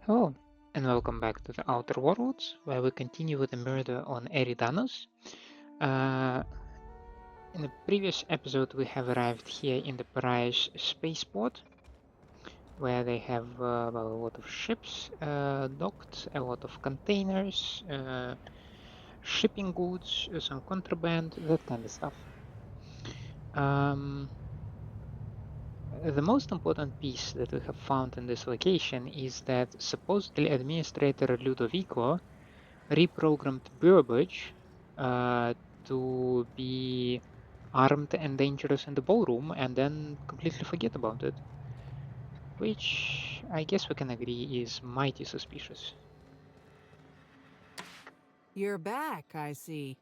Hello, and welcome back to the Outer Worlds, where we continue with the murder on Eridanos. In the previous episode, we have arrived here in the Pariah's spaceport, where they have a lot of ships docked, a lot of containers, shipping goods, some contraband, that kind of stuff. The most important piece that we have found in this location is that supposedly Administrator Ludovico reprogrammed Burbage to be armed and dangerous in the ballroom and then completely forget about it. Which I guess we can agree is mighty suspicious. You're back, I see.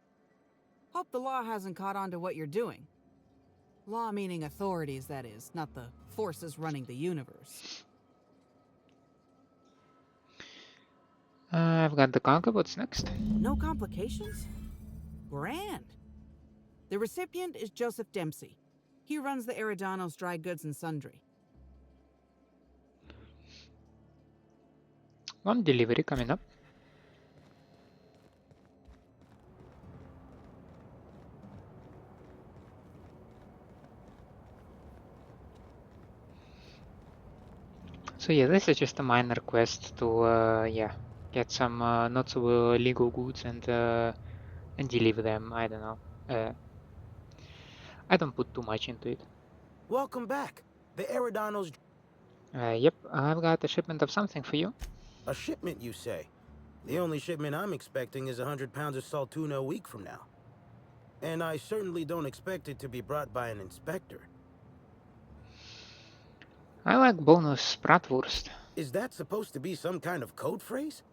Hope the law hasn't caught on to what you're doing. Law meaning authorities, that is, not the forces running the universe. I've got the cargo, what's next? No complications? Grand. The recipient is Joseph Dempsey. He runs the Eridanos Dry Goods and Sundry. One delivery coming up. So yeah, this is just a minor quest to get some not so legal goods and deliver them. I don't know. I don't put too much into it. Welcome back. The Eridanos... Yep, I've got a shipment of something for you. A shipment, you say? The only shipment I'm expecting is 100 pounds of salt tuna a week from now. And I certainly don't expect it to be brought by an inspector. I like bonus bratwurst. Is that supposed to be some kind of code phrase?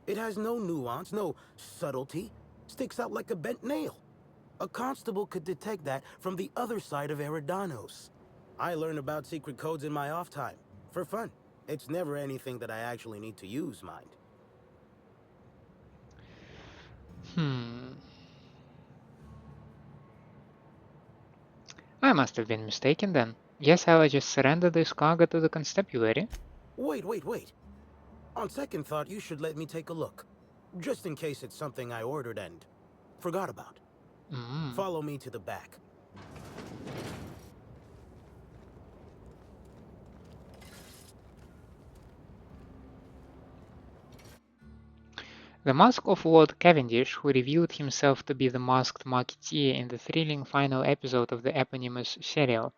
It has no nuance, no subtlety. Sticks out like a bent nail. A constable could detect that from the other side of Eridanos. I learn about secret codes in my off time. For fun. It's never anything that I actually need to use, mind. I must have been mistaken then. Guess I'll just surrender this cargo to the constabulary. Wait. On second thought, you should let me take a look. Just in case it's something I ordered and forgot about. Follow me to the back. The mask of Lord Cavendish, who revealed himself to be the masked marketeer in the thrilling final episode of the eponymous serial.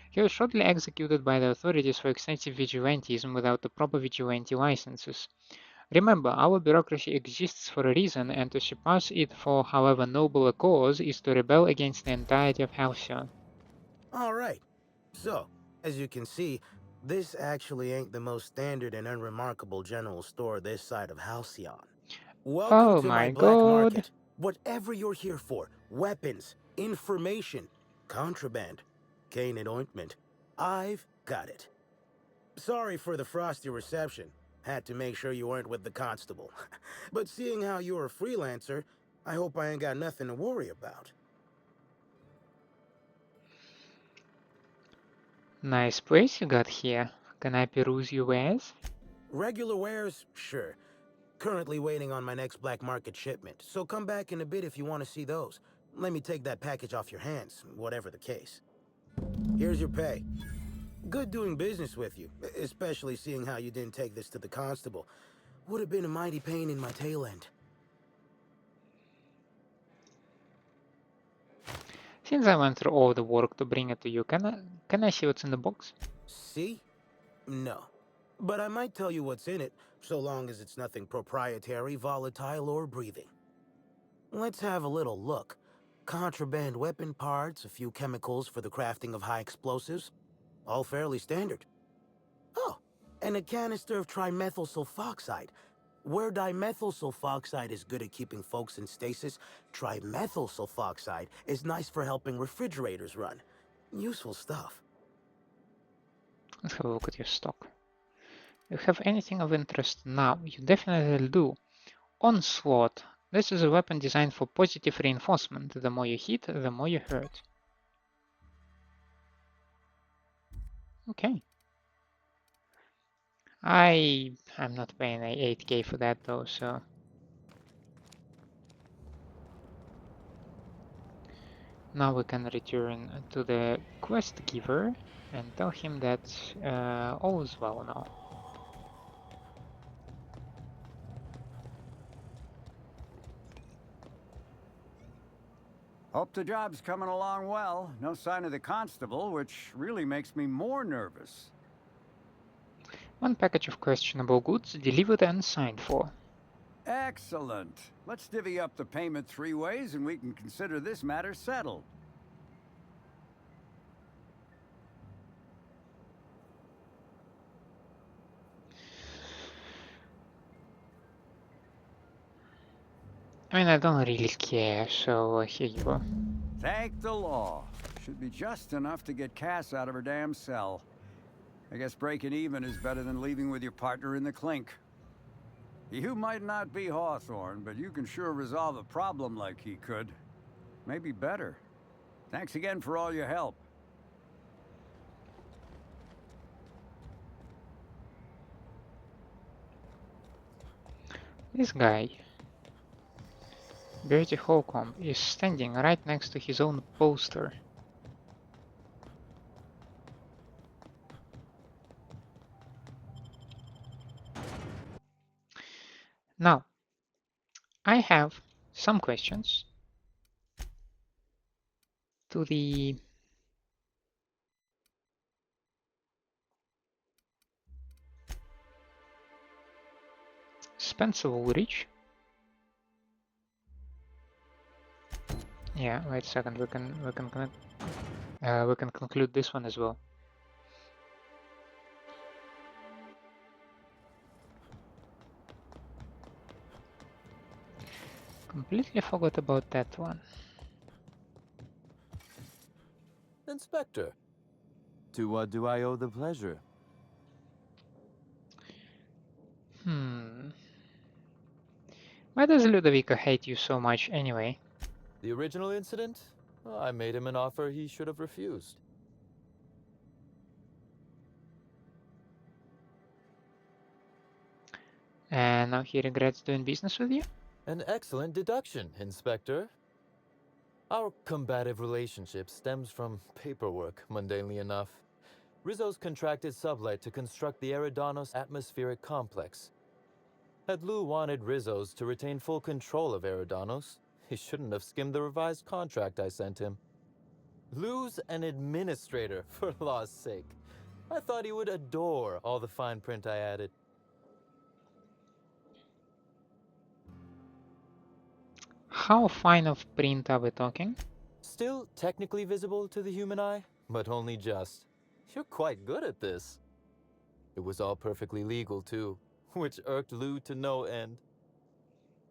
He was shortly executed by the authorities for extensive vigilantism without the proper vigilante licenses. Remember, our bureaucracy exists for a reason, and to surpass it for however noble a cause is to rebel against the entirety of Halcyon. Alright. So, as you can see, this actually ain't the most standard and unremarkable general store this side of Halcyon. Welcome to my black market. Whatever you're here for, weapons, information, contraband, cane and ointment, I've got it. Sorry for the frosty reception. Had to make sure you weren't with the constable. But seeing how you're a freelancer, I hope I ain't got nothing to worry about. Nice place you got here. Can I peruse your wares? Regular wares, sure. Currently waiting on my next black market shipment, so come back in a bit if you want to see those. Let me take that package off your hands, whatever the case. Here's your pay. Good doing business with you, especially seeing how you didn't take this to the constable. Would have been a mighty pain in my tail end. Since I went through all the work to bring it to you, can I see what's in the box? See? No. But I might tell you what's in it, so long as it's nothing proprietary, volatile, or breathing. Let's have a little look. Contraband weapon parts, a few chemicals for the crafting of high explosives. All fairly standard. Oh, and a canister of trimethyl sulfoxide. Where dimethyl sulfoxide is good at keeping folks in stasis, trimethyl sulfoxide is nice for helping refrigerators run. Useful stuff. Let's have a look at your stock. You have anything of interest now? You definitely do. Onslaught. This is a weapon designed for positive reinforcement. The more you hit, the more you hurt. Okay. I'm not paying 8k for that though, so. Now we can return to the quest giver and tell him that all is well now. Hope the job's coming along well. No sign of the constable, which really makes me more nervous. One package of questionable goods delivered and signed for. Excellent. Let's divvy up the payment 3 ways and we can consider this matter settled. I mean, I don't really care, so here you go. Thank the law. Should be just enough to get Cass out of her damn cell. I guess breaking even is better than leaving with your partner in the clink. You might not be Hawthorne, but you can sure resolve a problem like he could. Maybe better. Thanks again for all your help. This guy, Bertie Holcomb, is standing right next to his own poster. Now, I have some questions to the Spencer Woolrich. Yeah, wait a second. We can conclude this one as well. Completely forgot about that one. Inspector, to what do I owe the pleasure? Why does Ludovico hate you so much anyway? The original incident? Well, I made him an offer he should have refused. And now he regrets doing business with you? An excellent deduction, Inspector. Our combative relationship stems from paperwork, mundanely enough. Rizzo's contracted Sublight to construct the Eridanos atmospheric complex. Had Lou wanted Rizzo's to retain full control of Eridanos, he shouldn't have skimmed the revised contract I sent him. Lou's an administrator, for law's sake. I thought he would adore all the fine print I added. How fine of print are we talking? Still technically visible to the human eye, but only just. You're quite good at this. It was all perfectly legal, too, which irked Lou to no end.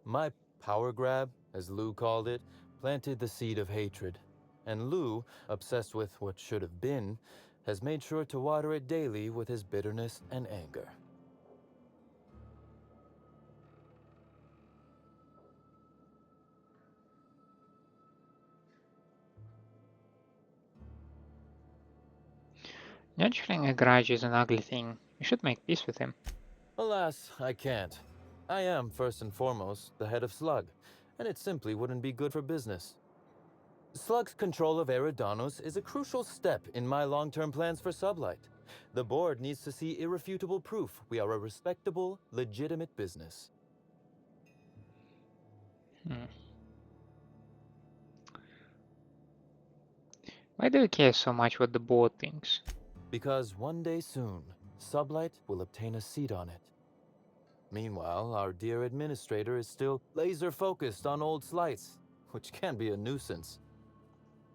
My power grab, as Lou called it, planted the seed of hatred. And Lou, obsessed with what should have been, has made sure to water it daily with his bitterness and anger. Nurturing a grudge is an ugly thing. You should make peace with him. Alas, I can't. I am, first and foremost, the head of Slug, and it simply wouldn't be good for business. Slug's control of Eridanos is a crucial step in my long-term plans for Sublight. The board needs to see irrefutable proof we are a respectable, legitimate business. Why do you care so much what the board thinks? Because one day soon, Sublight will obtain a seat on it. Meanwhile, our dear administrator is still laser-focused on old slights, which can be a nuisance.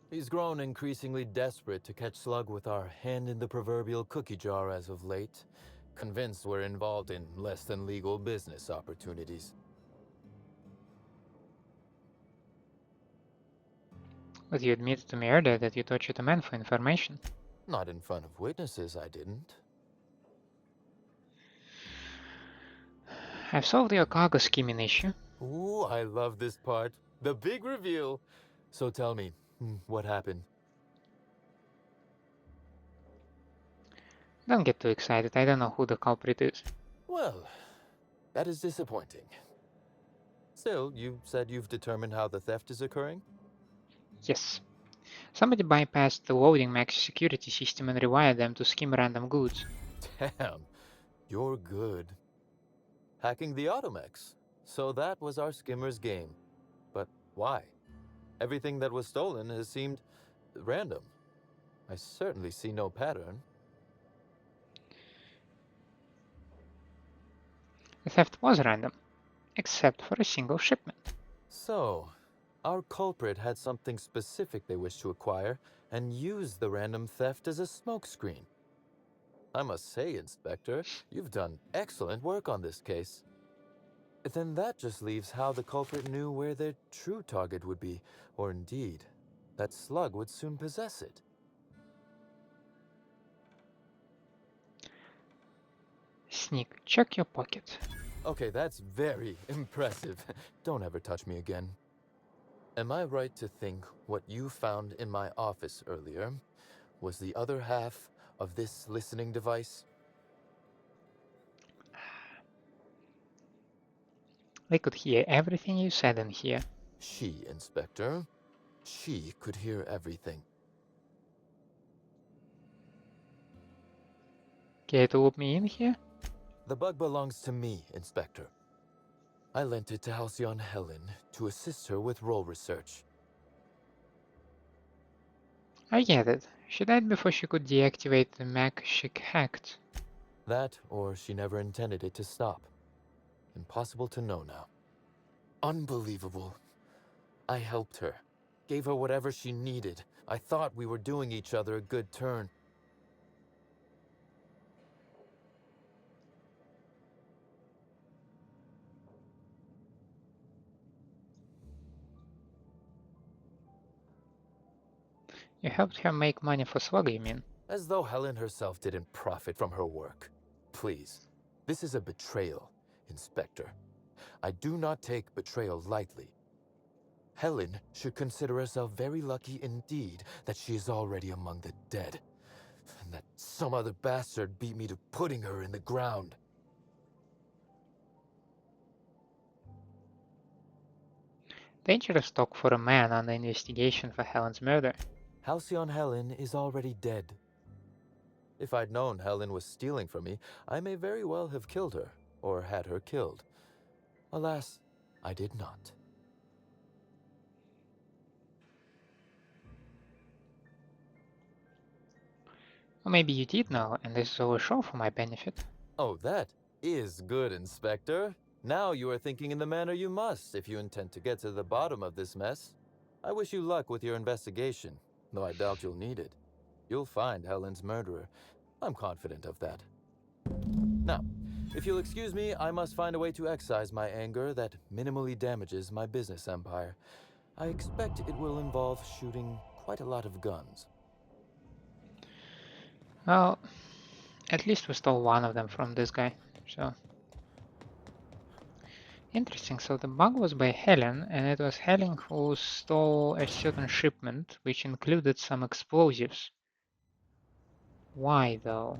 He's grown increasingly desperate to catch Slug with our hand in the proverbial cookie jar as of late, convinced we're involved in less than legal business opportunities. But you admitted to me earlier that you tortured a man for information. Not in front of witnesses, I didn't. I've solved your cargo skimming issue. Ooh, I love this part. The big reveal. So tell me, what happened? Don't get too excited, I don't know who the culprit is. Well, that is disappointing. Still, you said you've determined how the theft is occurring? Yes. Somebody bypassed the loading mech security system and rewired them to skim random goods. Damn, you're good. Hacking the automechs. So that was our skimmer's game. But why? Everything that was stolen has seemed random. I certainly see no pattern. The theft was random, except for a single shipment. So, our culprit had something specific they wished to acquire and used the random theft as a smokescreen. I must say, Inspector, you've done excellent work on this case. Then that just leaves how the culprit knew where their true target would be, or indeed, that Slug would soon possess it. Sneak, check your pocket. Okay, that's very impressive. Don't ever touch me again. Am I right to think what you found in my office earlier was the other half of this listening device? They could hear everything you said in here. She, Inspector. She could hear everything. Care to loop me in here? The bug belongs to me, Inspector. I lent it to Halcyon Helen to assist her with role research. I get it. She died before she could deactivate the mech she hacked. That, or she never intended it to stop. Impossible to know now. Unbelievable. I helped her. Gave her whatever she needed. I thought we were doing each other a good turn. You helped her make money for Slug, you mean? As though Helen herself didn't profit from her work. Please, this is a betrayal, Inspector. I do not take betrayal lightly. Helen should consider herself very lucky indeed that she is already among the dead, and that some other bastard beat me to putting her in the ground. Dangerous talk for a man under investigation for Helen's murder. Halcyon Helen is already dead. If I'd known Helen was stealing from me, I may very well have killed her, or had her killed. Alas, I did not. Or maybe you did know, and this is all a show for my benefit. Oh, that is good, Inspector. Now you are thinking in the manner you must if you intend to get to the bottom of this mess. I wish you luck with your investigation, though I doubt you'll need it. You'll find Helen's murderer. I'm confident of that. Now, if you'll excuse me, I must find a way to excise my anger that minimally damages my business empire. I expect it will involve shooting quite a lot of guns. Well, at least we stole one of them from this guy, so... Interesting, so the bug was by Helen, and it was Helen who stole a certain shipment, which included some explosives. Why, though?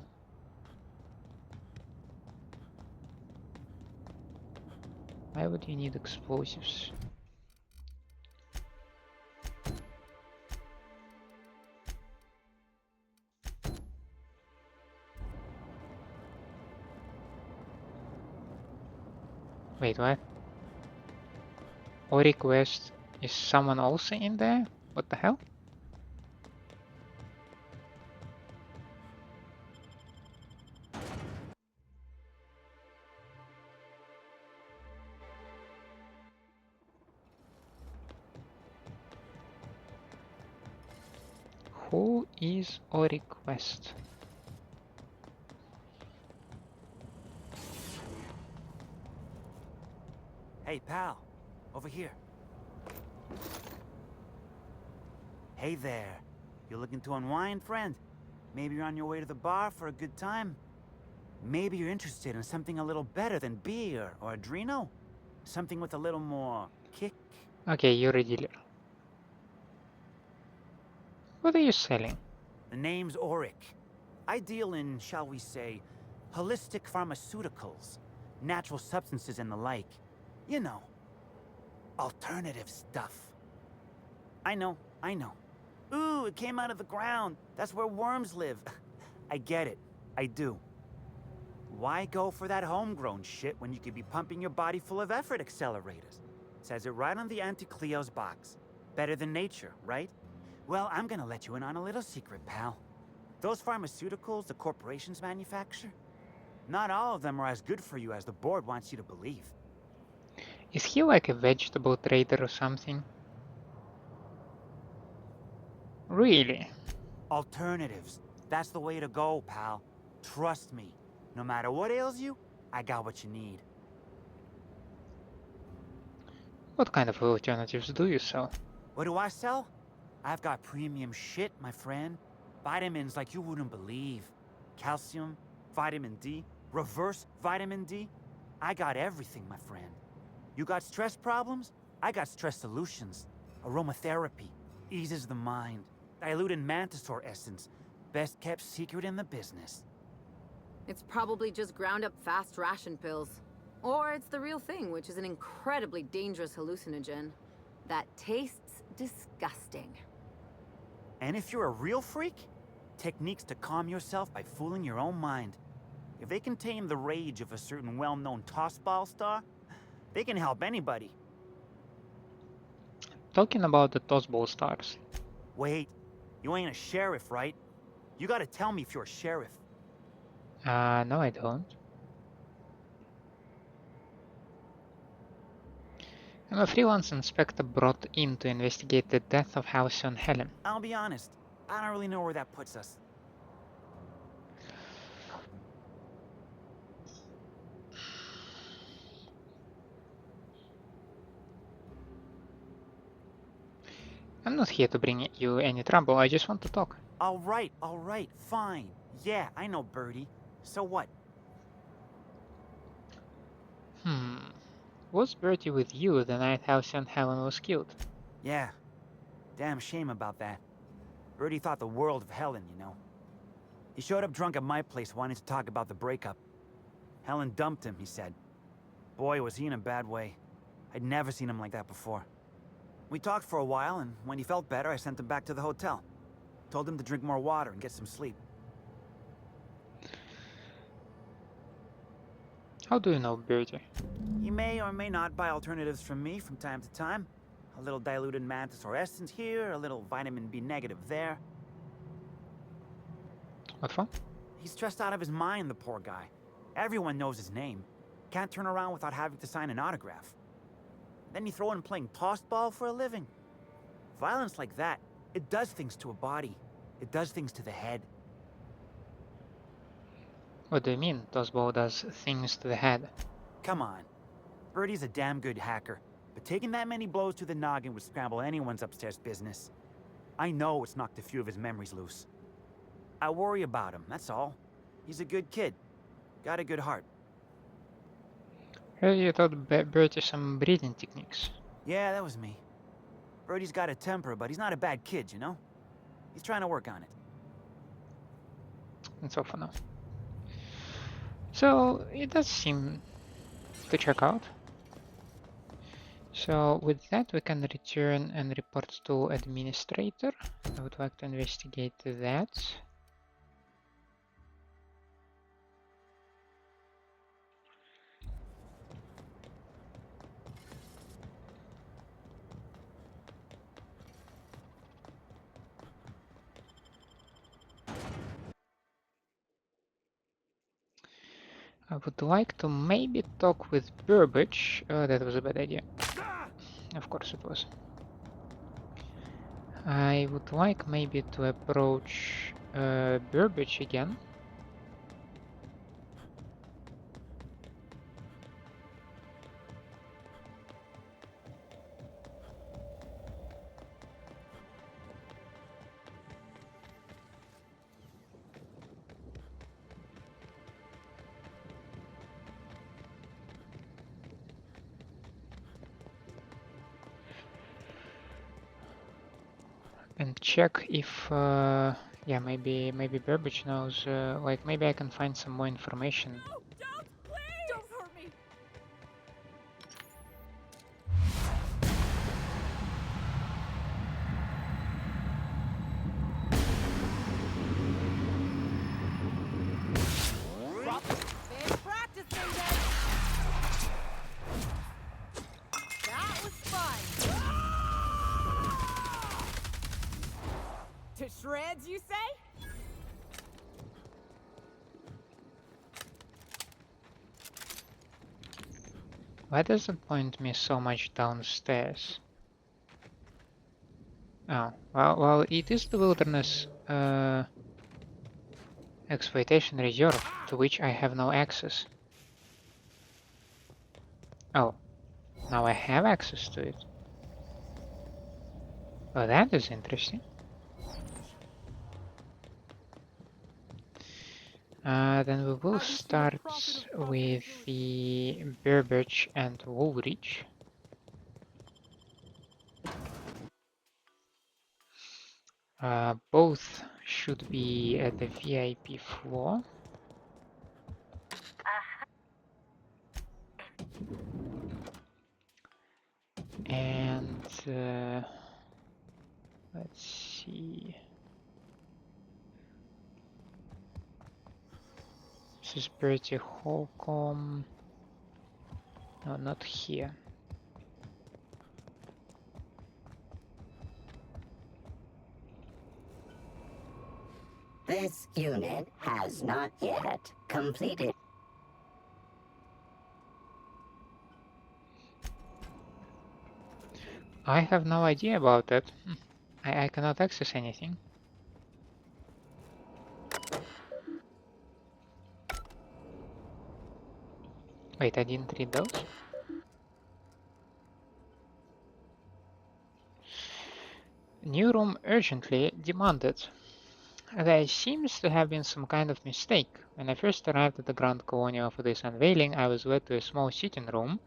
Why would you need explosives? Wait, what? Or request, is someone also in there? What the hell? Who is Ori Quest? Hey, pal. Over here. Hey there. You looking to unwind, friend? Maybe you're on your way to the bar for a good time? Maybe you're interested in something a little better than beer or Adreno? Something with a little more kick? Okay, you're a dealer. What are you selling? The name's Auric. I deal in, shall we say, holistic pharmaceuticals, natural substances and the like. You know, alternative stuff. I know, I know. Ooh, it came out of the ground. That's where worms live. I get it. I do. Why go for that homegrown shit when you could be pumping your body full of effort accelerators? Says it right on the Anti-Cleo's box. Better than nature, right? Well, I'm gonna let you in on a little secret, pal. Those pharmaceuticals the corporations manufacture, not all of them are as good for you as the board wants you to believe. Is he like a vegetable trader or something? Really? Alternatives. That's the way to go, pal. Trust me. No matter what ails you, I got what you need. What kind of alternatives do you sell? What do I sell? I've got premium shit, my friend. Vitamins like you wouldn't believe. Calcium, vitamin D, reverse vitamin D. I got everything, my friend. You got stress problems? I got stress solutions. Aromatherapy eases the mind. Diluted mantisaur essence, best kept secret in the business. It's probably just ground up fast ration pills. Or it's the real thing, which is an incredibly dangerous hallucinogen that tastes disgusting. And if you're a real freak, techniques to calm yourself by fooling your own mind. If they can tame the rage of a certain well-known tossball star, they can help anybody. Talking about the tossball stars. Wait, you ain't a sheriff, right? You gotta tell me if you're a sheriff. No, I don't. I'm a freelance inspector brought in to investigate the death of Halcyon Helen. I'll be honest, I don't really know where that puts us. I'm not here to bring you any trouble, I just want to talk. All right, fine. Yeah, I know, Bertie. So what? Was Bertie with you the night Halcyon Helen was killed? Yeah, damn shame about that. Bertie thought the world of Helen, you know. He showed up drunk at my place wanting to talk about the breakup. Helen dumped him, he said. Boy, was he in a bad way. I'd never seen him like that before. We talked for a while, and when he felt better, I sent him back to the hotel. Told him to drink more water and get some sleep. How do you know Bertie? He may or may not buy alternatives from me from time to time. A little diluted mantisaur essence here, a little vitamin B negative there. What for? He's stressed out of his mind, the poor guy. Everyone knows his name. Can't turn around without having to sign an autograph. Then you throw in playing tossball for a living. Violence like that, it does things to a body. It does things to the head. What do you mean, tossball does things to the head? Come on. Bertie's a damn good hacker, but taking that many blows to the noggin would scramble anyone's upstairs business. I know it's knocked a few of his memories loose. I worry about him, that's all. He's a good kid. Got a good heart. Heard you taught Bertie some breathing techniques. Yeah, that was me. Bertie's got a temper, but he's not a bad kid, you know? He's trying to work on it. That's all for now. So, it does seem to check out. So, with that we can return and report to administrator. I would like to investigate that. I would like to maybe talk with Burbage. That was a bad idea. Of course it was. I would like maybe to approach Burbage again. And check if Yeah, maybe Burbage knows. Like maybe I can find some more information. No, don't, please! Don't hurt me! Been practicing this! That was fun! To shreds, you say? Why does it point me so much downstairs? Oh, well, it is the wilderness exploitation reserve, to which I have no access. Oh, now I have access to it. Oh, that is interesting. Then we will start with the Burbage and Woolrich. Both should be at the VIP floor. And let's see. This is Bertie Holcomb. No, not here. This unit has not yet completed. I have no idea about that. I cannot access anything. Wait, I didn't read those? New room urgently demanded. There seems to have been some kind of mistake. When I first arrived at the Grand Colonial for this unveiling, I was led to a small sitting room,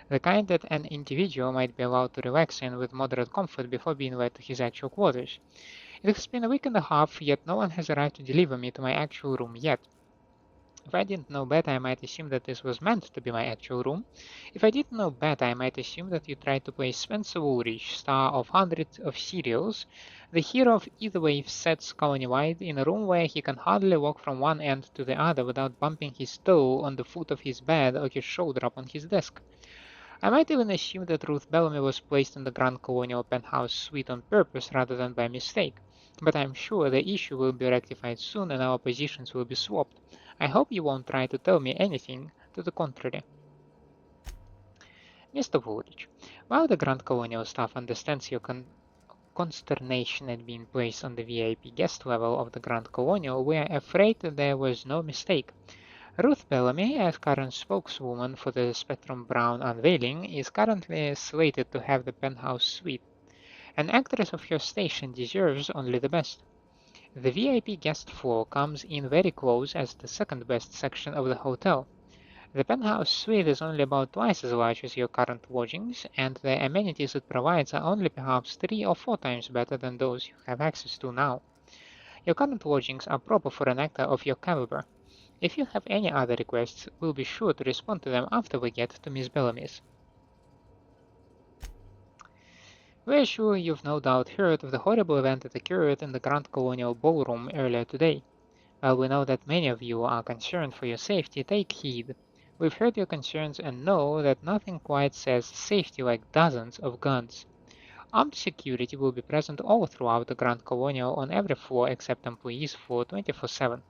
the kind that an individual might be allowed to relax in with moderate comfort before being led to his actual quarters. It has been a week and a half, yet no one has arrived to deliver me to my actual room yet. If I didn't know better, I might assume that this was meant to be my actual room. If I didn't know better, I might assume that you tried to play Spencer Woolrich, star of hundreds of serials, the hero of either wave sets colony-wide, in a room where he can hardly walk from one end to the other without bumping his toe on the foot of his bed or his shoulder up on his desk. I might even assume that Ruth Bellamy was placed in the Grand Colonial penthouse suite on purpose rather than by mistake, but I'm sure the issue will be rectified soon and our positions will be swapped. I hope you won't try to tell me anything to the contrary. Mr. Woolrich, while the Grand Colonial staff understands your consternation at being placed on the VIP guest level of the Grand Colonial, we are afraid that there was no mistake. Ruth Bellamy, as current spokeswoman for the Spectrum Brown unveiling, is currently slated to have the penthouse suite. An actress of her station deserves only the best. The VIP guest floor comes in very close as the second best section of the hotel. The penthouse suite is only about twice as large as your current lodgings, and the amenities it provides are only perhaps 3 or 4 times better than those you have access to now. Your current lodgings are proper for an actor of your caliber. If you have any other requests, we'll be sure to respond to them after we get to Miss Bellamy's. We're sure you've no doubt heard of the horrible event that occurred in the Grand Colonial Ballroom earlier today. While we know that many of you are concerned for your safety, take heed. We've heard your concerns and know that nothing quite says safety like dozens of guns. Armed security will be present all throughout the Grand Colonial on every floor except employees floor 24/7.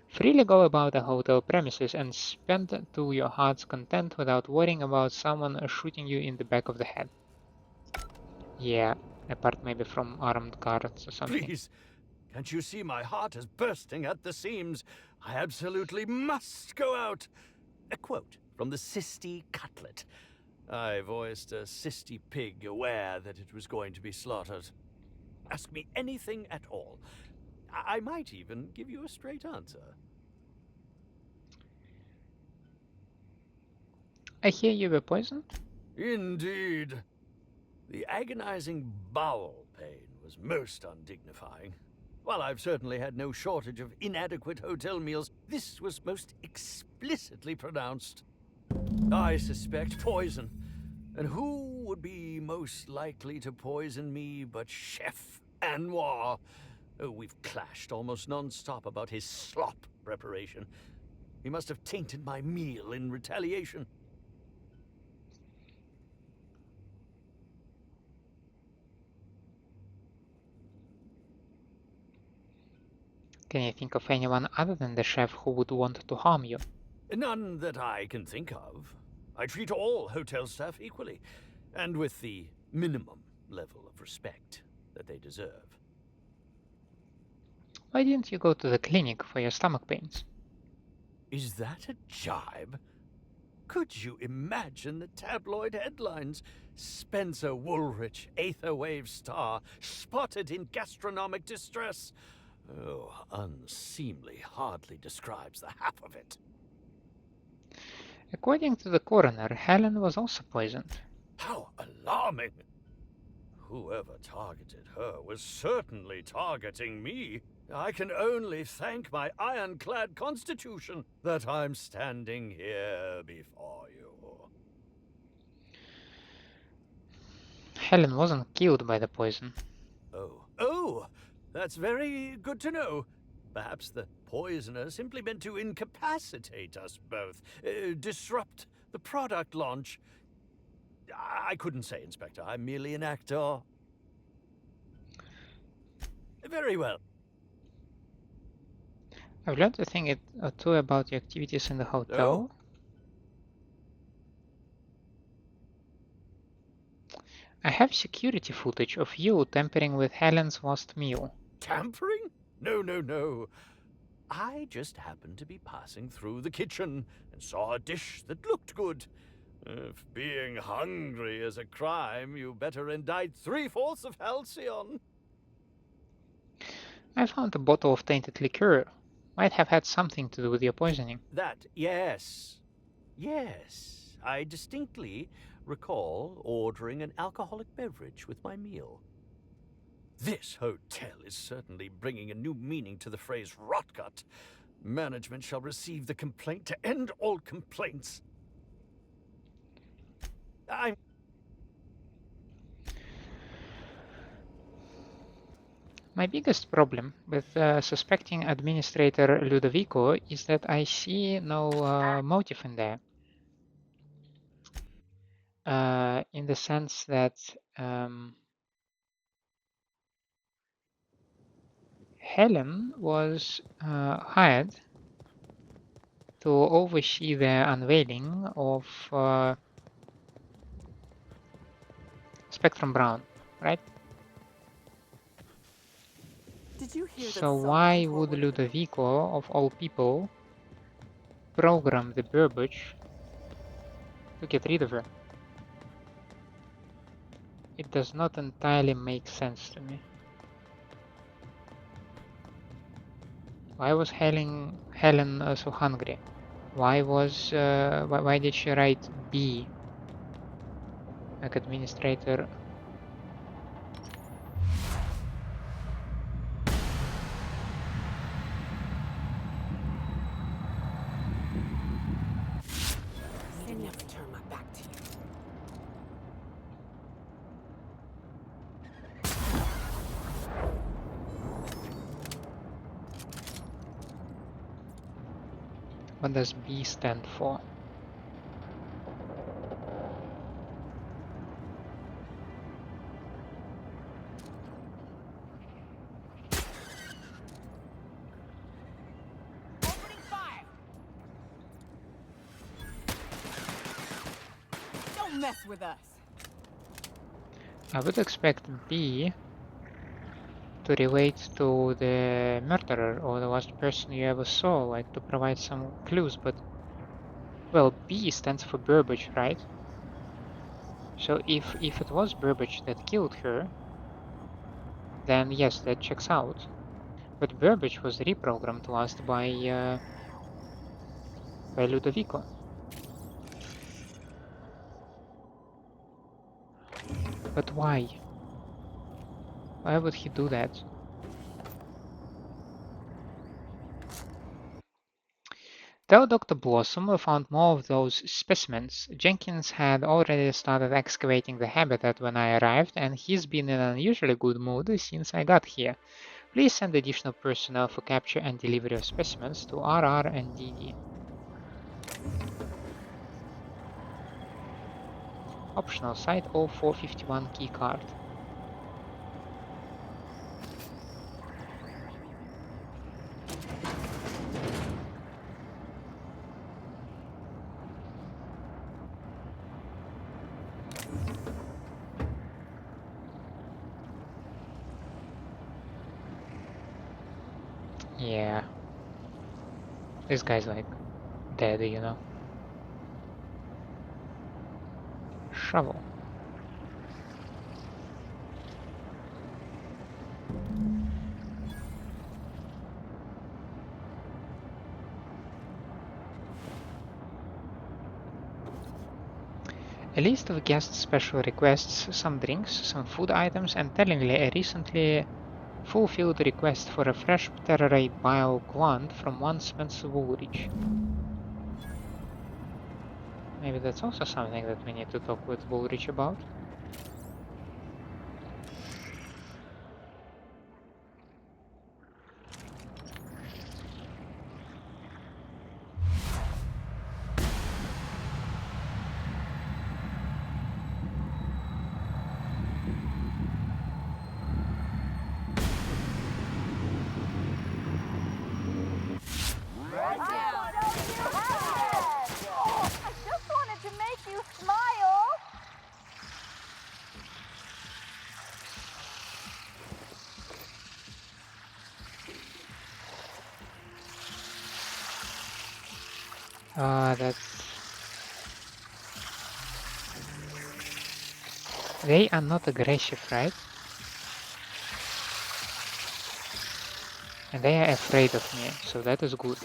Freely go about the hotel premises and spend to your heart's content without worrying about someone shooting you in the back of the head. Yeah, apart maybe from armed guards or something. Please, can't you see my heart is bursting at the seams? I absolutely must go out. A quote from the Sisty Cutlet. I voiced a Sisty pig, aware that it was going to be slaughtered. Ask me anything at all. I might even give you a straight answer. I hear you were poisoned? Indeed. The agonizing bowel pain was most undignifying. While I've certainly had no shortage of inadequate hotel meals, this was most explicitly pronounced. I suspect poison. And who would be most likely to poison me but Chef Anwar? Oh, we've clashed almost non-stop about his slop preparation. He must have tainted my meal in retaliation. Can you think of anyone other than the chef who would want to harm you? None that I can think of. I treat all hotel staff equally, and with the minimum level of respect that they deserve. Why didn't you go to the clinic for your stomach pains? Is that a jibe? Could you imagine the tabloid headlines? Spencer Woolrich, Aetherwave star, spotted in gastronomic distress. Oh, unseemly hardly describes the half of it. According to the coroner, Helen was also poisoned. How alarming! Whoever targeted her was certainly targeting me. I can only thank my ironclad constitution that I'm standing here before you. Helen wasn't killed by the poison. Oh, that's very good to know. Perhaps the poisoner simply meant to incapacitate us both, disrupt the product launch. I couldn't say, Inspector. I'm merely an actor. Very well. I've learned a thing or two about your activities in the hotel. Oh. I have security footage of you tampering with Helen's last meal. Tampering? No. I just happened to be passing through the kitchen and saw a dish that looked good. If being hungry is a crime, you better indict 3/4 of Halcyon. I found a bottle of tainted liqueur. Might have had something to do with your poisoning. That, yes. Yes, I distinctly recall ordering an alcoholic beverage with my meal. This hotel is certainly bringing a new meaning to the phrase rotgut. Management shall receive the complaint to end all complaints. My biggest problem with suspecting Administrator Ludovico is that I see no motive in there. In the sense that Helen was hired to oversee the unveiling of Spectrum Brown, right? Did you hear So why would Ludovico, of all people, program the Burbage to get rid of her? It does not entirely make sense to me. Why was Helen so hungry? Why did she write B like administrator? I never turn my back to you. What does B stand for? Opening fire! Don't mess with us. I would expect B to relate to the murderer or the last person you ever saw, like to provide some clues, but well, B stands for Burbage, right? So if it was Burbage that killed her, then yes, that checks out. But Burbage was reprogrammed last by Ludovico. But why? Why would he do that? Tell Dr. Blossom we found more of those specimens. Jenkins had already started excavating the habitat when I arrived, and he's been in an unusually good mood since I got here. Please send additional personnel for capture and delivery of specimens to RR and DD. Optional Site 0451 keycard. Yeah. This guy's like dead, you know. Shovel. A list of guest special requests, some drinks, some food items, and tellingly a recently fulfilled request for a fresh terrorite bile gland from one Spencer Woolrich. Maybe that's also something that we need to talk with Woolrich about. That's... They are not aggressive, right? And they are afraid of me, so that is good.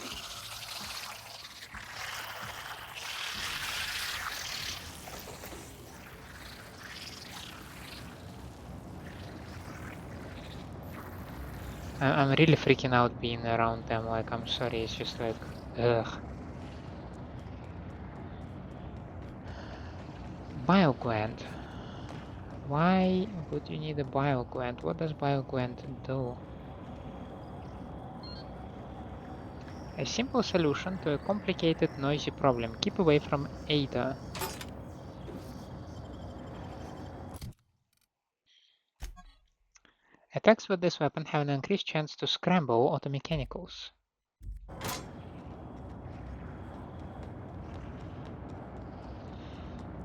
I'm really freaking out being around them, like, I'm sorry, it's just like, ugh. Bile gland. Why would you need a bile gland? What does bile gland do? A simple solution to a complicated, noisy problem. Keep away from Ada. Attacks with this weapon have an increased chance to scramble auto mechanicals.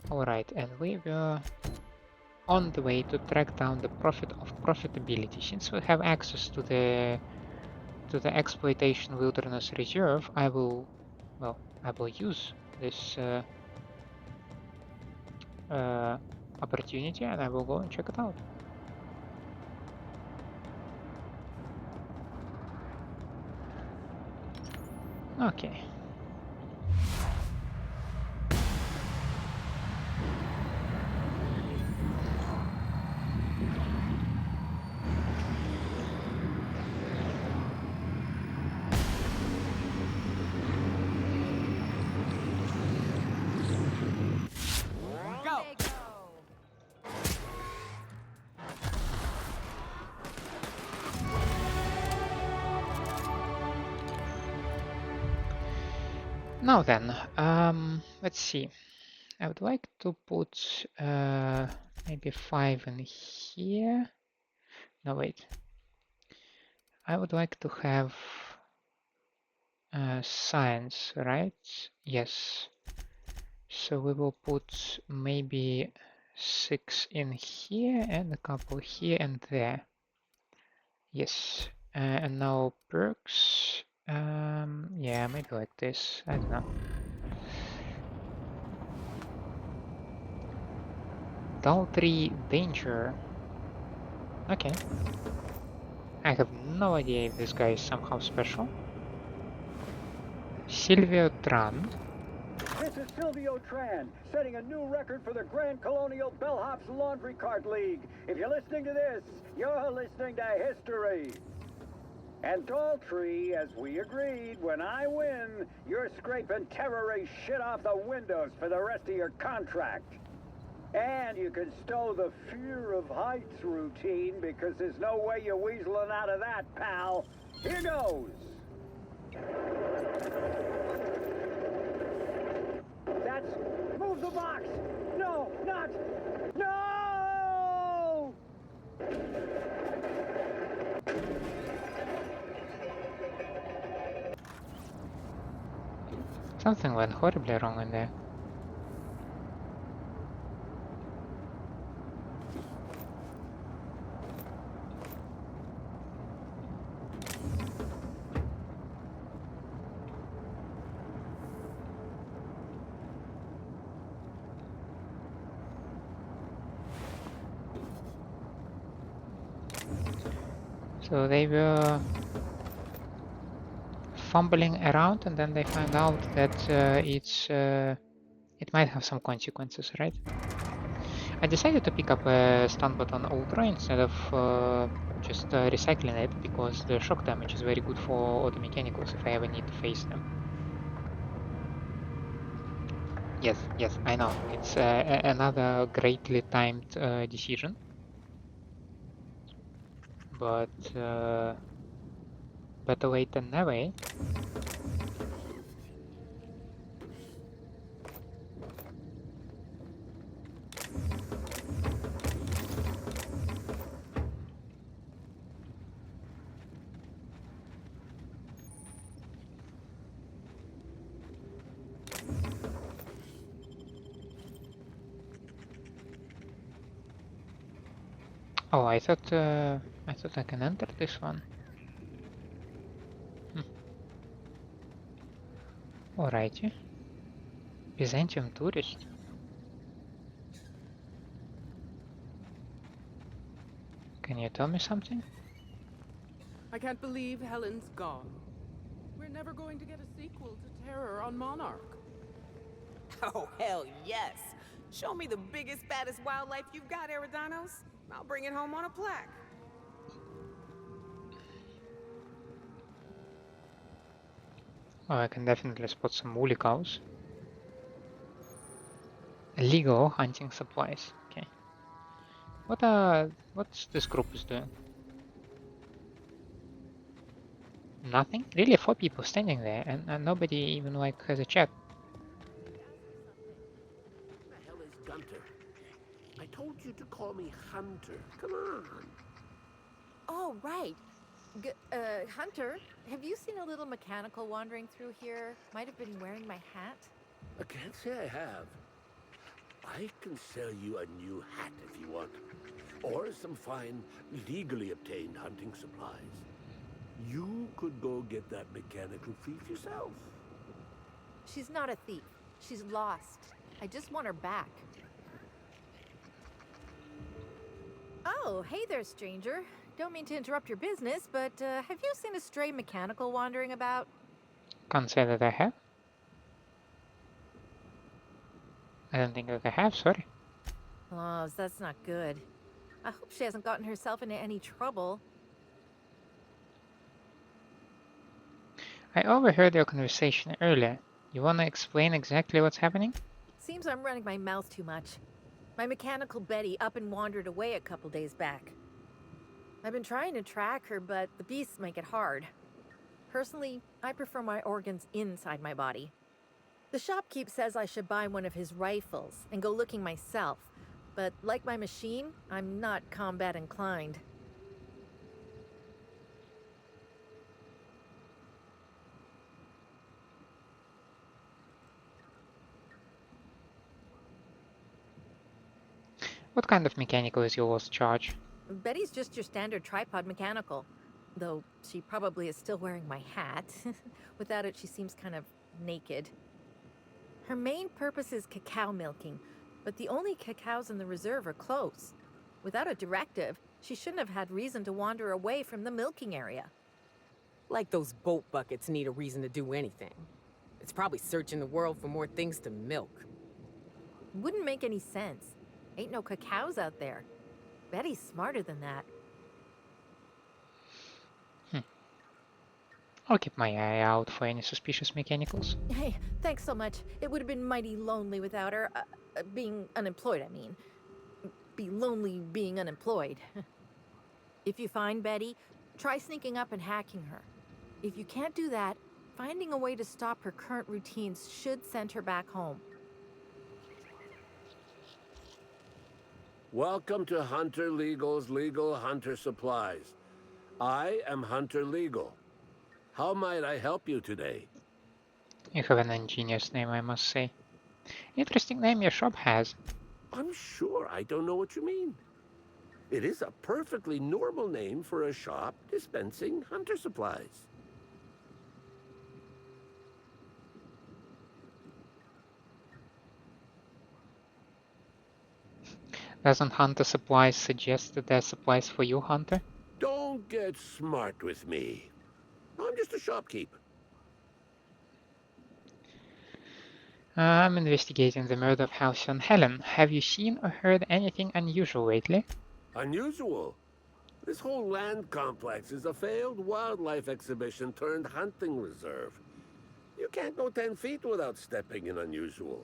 Alright, and we were on the way to track down the profit of profitability. Since we have access to the exploitation wilderness reserve, I will use this opportunity and I will go and check it out. Okay. Now then, let's see. I would like to put maybe 5 in here. No, wait. I would like to have science, right? Yes. So we will put maybe 6 in here and a couple here and there. Yes. And now perks. Yeah, maybe like this. I don't know. Adultery danger. Okay. I have no idea if this guy is somehow special. Silvio Tran. This is Silvio Tran, setting a new record for the Grand Colonial Bellhop's Laundry Cart League. If you're listening to this, you're listening to history. And Daltrey, as we agreed, when I win, you're scraping terrorist shit off the windows for the rest of your contract. And you can stow the fear of heights routine because there's no way you're weaseling out of that, pal. Here goes. That's... Move the box! No, not... No! Something went horribly wrong in there. So they were fumbling around, and then they find out that it might have some consequences, right? I decided to pick up a stun button Ultra instead of just recycling it, because the shock damage is very good for auto mechanicals if I ever need to face them. Yes, I know. It's another greatly timed decision. But better late than never, eh? Oh, I thought I can enter this one. Alrighty. Byzantium tourist. Can you tell me something? I can't believe Helen's gone. We're never going to get a sequel to Terror on Monarch. Oh, hell yes. Show me the biggest, baddest wildlife you've got, Eridanos. I'll bring it home on a plaque. Oh, I can definitely spot some woolly cows. Illegal hunting supplies. Okay. What's this group is doing? Nothing? Really, 4 people standing there, and nobody even like has a chat. Who the hell is Gunter? I told you to call me Hunter. Come on. Oh, right. Hunter, have you seen a little mechanical wandering through here? Might have been wearing my hat. I can't say I have. I can sell you a new hat if you want. Or some fine, legally obtained hunting supplies. You could go get that mechanical thief yourself. She's not a thief. She's lost. I just want her back. Oh, hey there, stranger. Don't mean to interrupt your business, but have you seen a stray mechanical wandering about? Can't say that I have. I don't think that I have, sorry. Oh, that's not good. I hope she hasn't gotten herself into any trouble. I overheard your conversation earlier. You wanna explain exactly what's happening? Seems I'm running my mouth too much. My mechanical Betty up and wandered away a couple days back. I've been trying to track her, but the beasts make it hard. Personally, I prefer my organs inside my body. The shopkeep says I should buy one of his rifles and go looking myself, but like my machine, I'm not combat inclined. What kind of mechanical is your lost charge? Betty's just your standard tripod mechanical, though she probably is still wearing my hat. Without it, she seems kind of naked. Her main purpose is cacao milking, but the only cacaos in the reserve are closed. Without a directive, she shouldn't have had reason to wander away from the milking area. Like those boat buckets need a reason to do anything. It's probably searching the world for more things to milk. Wouldn't make any sense. Ain't no cacaos out there. Betty's smarter than that. I'll keep my eye out for any suspicious mechanicals. Hey, thanks so much. It would have been mighty lonely without her. Being unemployed, I mean. Be lonely being unemployed. If you find Betty, try sneaking up and hacking her. If you can't do that, finding a way to stop her current routines should send her back home. Welcome to Hunter Legal's Legal Hunter Supplies. I am Hunter Legal. How might I help you today? You have an ingenious name, I must say. Interesting name your shop has. I'm sure I don't know what you mean. It is a perfectly normal name for a shop dispensing hunter supplies. Doesn't Hunter Supplies suggest that there's supplies for you, Hunter? Don't get smart with me. I'm just a shopkeep. I'm investigating the murder of Halcyon Helen. Have you seen or heard anything unusual lately? Unusual? This whole land complex is a failed wildlife exhibition turned hunting reserve. You can't go 10 feet without stepping in unusual.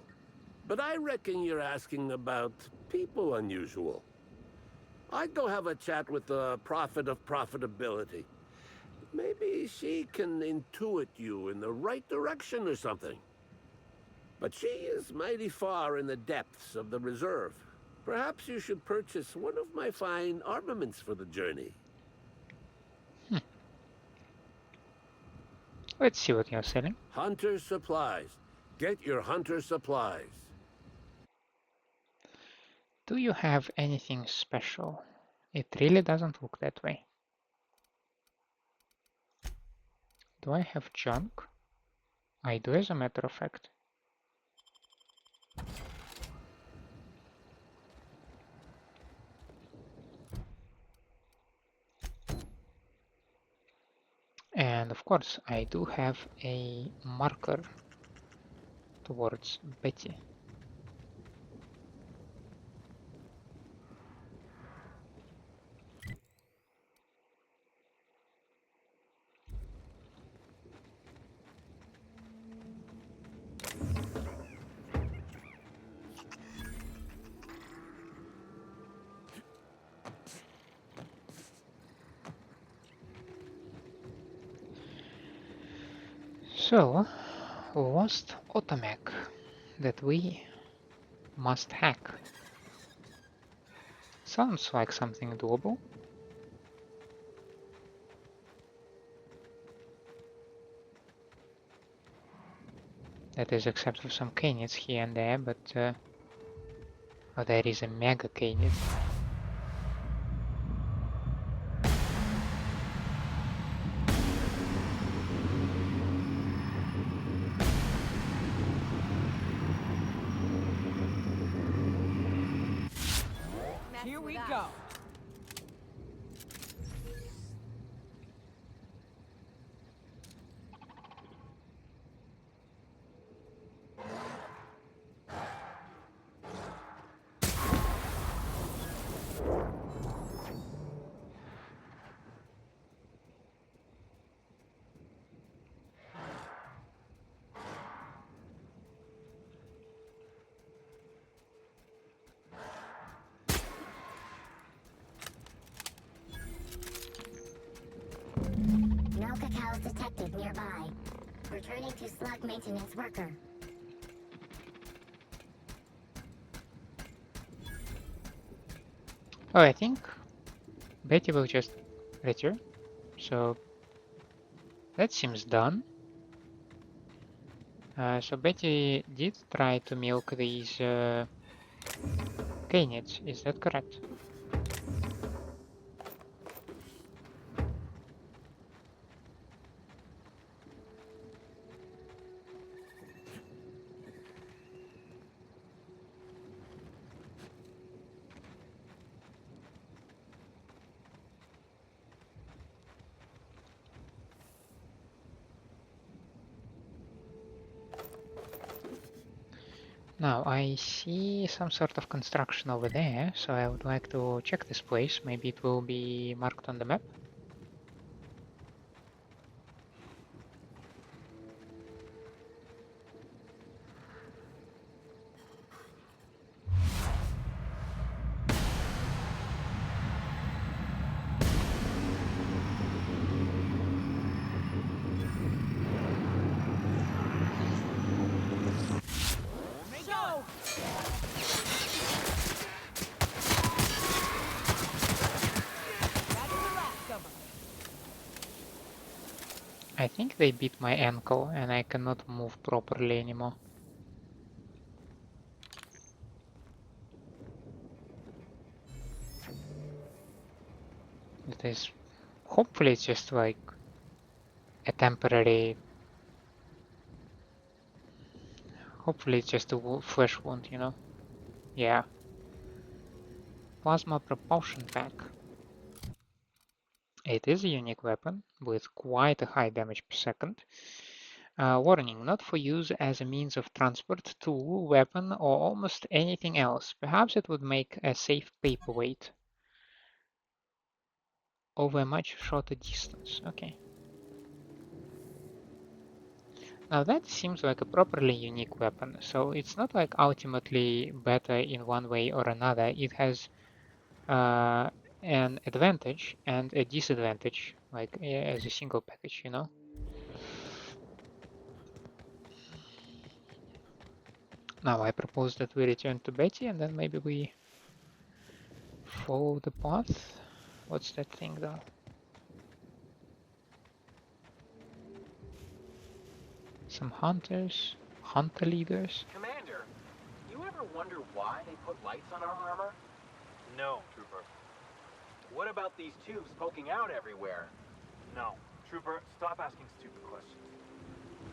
But I reckon you're asking about people unusual. I'd go have a chat with the prophet of profitability. Maybe she can intuit you in the right direction or something. But she is mighty far in the depths of the reserve. Perhaps you should purchase one of my fine armaments for the journey. Let's see what you're selling. Hunter supplies. Get your hunter supplies. Do you have anything special? It really doesn't look that way. Do I have junk? I do, as a matter of fact. And of course, I do have a marker towards Betty. So, lost automech that we must hack. Sounds like something doable. That is, except for some canids here and there, but oh, there is a mega canid. Here we go. No cacaos detected nearby. Returning to slug maintenance worker. Oh, I think Betty will just return. So that seems done. So Betty did try to milk these canids, is that correct? Now I see some sort of construction over there, so I would like to check this place. Maybe it will be marked on the map. I think they beat my ankle and I cannot move properly anymore. It is, hopefully it's just like a temporary, hopefully it's just a flesh wound, you know? Yeah. Plasma propulsion pack. It is a unique weapon with quite a high damage per second. Warning, not for use as a means of transport, tool, weapon, or almost anything else. Perhaps it would make a safe paperweight over a much shorter distance. Okay. Now that seems like a properly unique weapon, so it's not like ultimately better in one way or another. It has an advantage and a disadvantage, like as a single package, you know? Now I propose that we return to Betty and then maybe we follow the path. What's that thing though? Some hunters, hunter leaders. Commander, you ever wonder why they put lights on our armor? No, Trooper. What about these tubes poking out everywhere? No. Trooper, stop asking stupid questions.